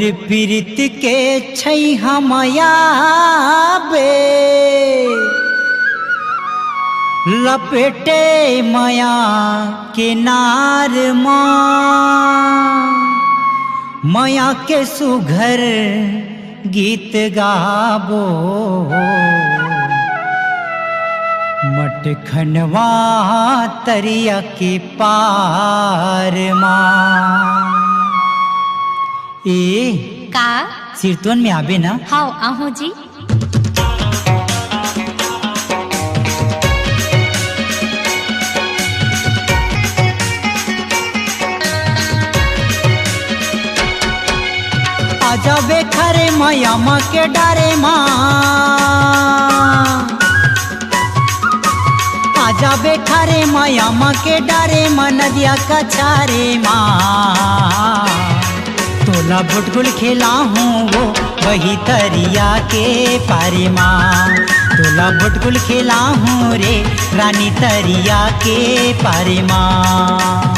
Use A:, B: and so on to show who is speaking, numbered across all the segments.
A: पीरित के छै हमया बे लपेटे माया के नार माया के सुघर गीत गाबो मटखनवा तरिया के पार ए
B: का
A: सिरतवन में आबे ना?
B: हाँ आहू जी।
A: आजाबे खरे माया माँ के डारे माँ, आजाबे खरे माया माँ के डारे माँ, नदिया का छारे माँ। तोला भुटगुल खेला हूँ वो वही तरिया के पारे माँ, तोला भुटगुल खेला हूँ रे रानी तरिया के पारे माँ।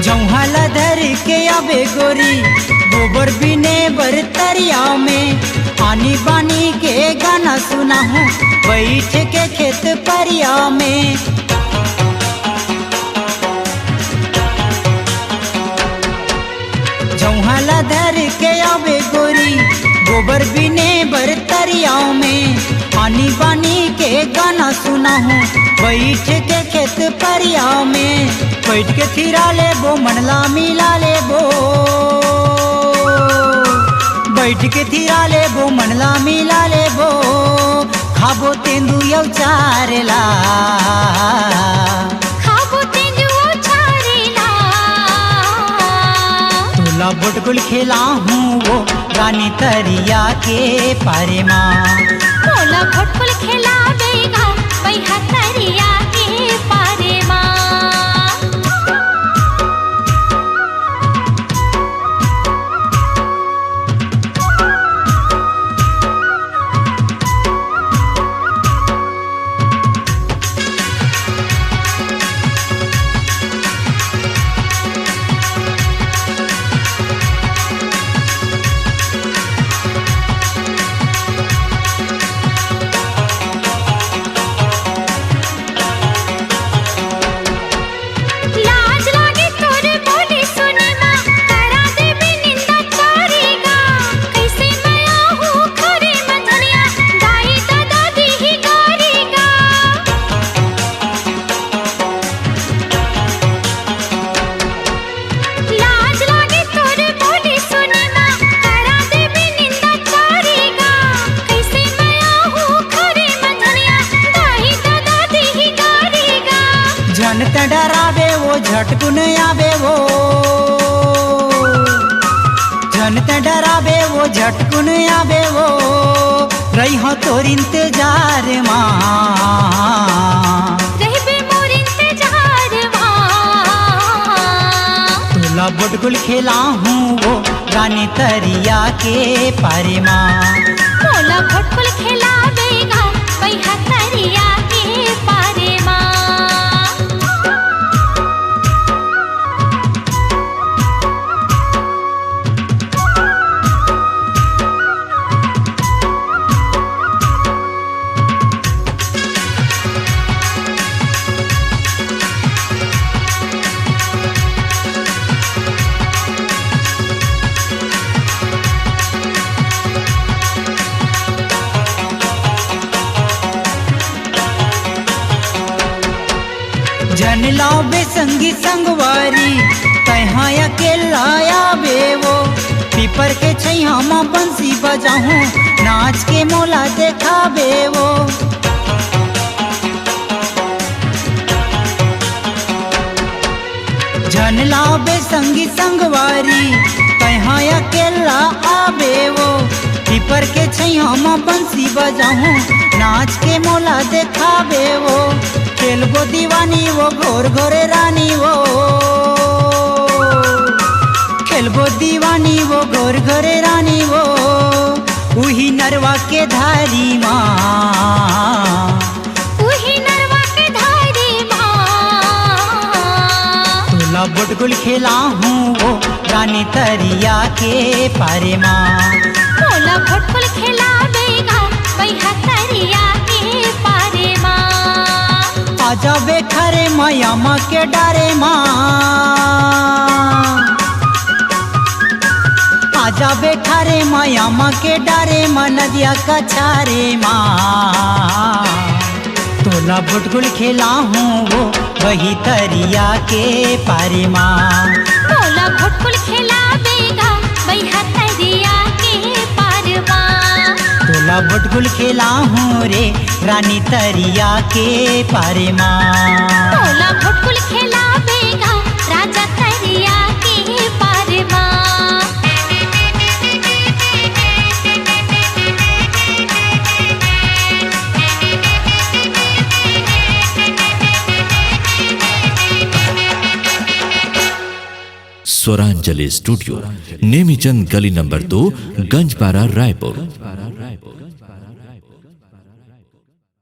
A: जौहला धर के आबे गोरी गोबर बिने बरतरिया में, पानी बानी के गाना सुना हूँ बैठ के खेत परिया में। जौहला धर के आबे गोरी गोबर बिने बरतरिया में, पानी बानी के गाना सुना हूँ बैठ के खेत परिया में। बैठ के थिरा लेबो मनला मिला लेबो, बैठ के थिरा लेबो मनला मिला लेबो, खाबो तेंदु यौ चारेला,
B: खाबो तेंदु चारेला।
A: तोला बुटगुल खेला हूँ वो रानी तरिया के पारे माँ,
B: तोला बुटगुल खेला बेगा बैहा तरिया के पारे माँ।
A: जनत डरावे वो झटकुन आवे वो, जनत डरावे वो झटकुन आवे वो, रही हो तोर इंतजार माँ,
B: रहबे मोर इंतजार माँ।
A: तोला बुटगुल खेला हूँ वो रानी तरिया के पारे माँ,
B: तोला बुटगुल खेला बेगा बैहा तरिया के पारे माँ।
A: जन लाओ बे संगी संगवारी तहाँ अकेला आवे वो पीपर के छैया माँ बंसी बजाऊं नाच के मोला देखावे वो जन लाओ बे संगी संगवारी तहाँ अकेला आवे वो पीपर के छैया माँ बंसी बजाऊं नाच के मोला देखावे वो खेलबो दीवानी वो घोर घोरे रानी वो खेलबो दीवानी वो घोर घोरे रानी वो उही नरवा के धारी माँ
B: उही नरवा के धारी माँ
A: तोला बुटगुल खेला हूँ वो रानी तरिया के पारे माँ
B: मोला भटकुल खिलावेगा बैहा तरिया के पारे माँ
A: आजा बेखरे माया माँ के डारे माँ आजा बेखरे माया माँ के डारे माँ नदिया का छारे माँ तोला बुटगुल खेला हूँ वो वही तरिया के पारे माँ
B: मोला भटकुल खिलावेगा बैहा तरिया के पार माँ
A: तोला बुटगुल खेला हूँ रे रानी तरिया के पारे माँ
B: मोला भटकुल खिलावेगा राजा तरिया के पार माँ
C: स्वरांजलि स्टूडियो नेमीचंद गली नंबर 2 गंजपारा रायपुर।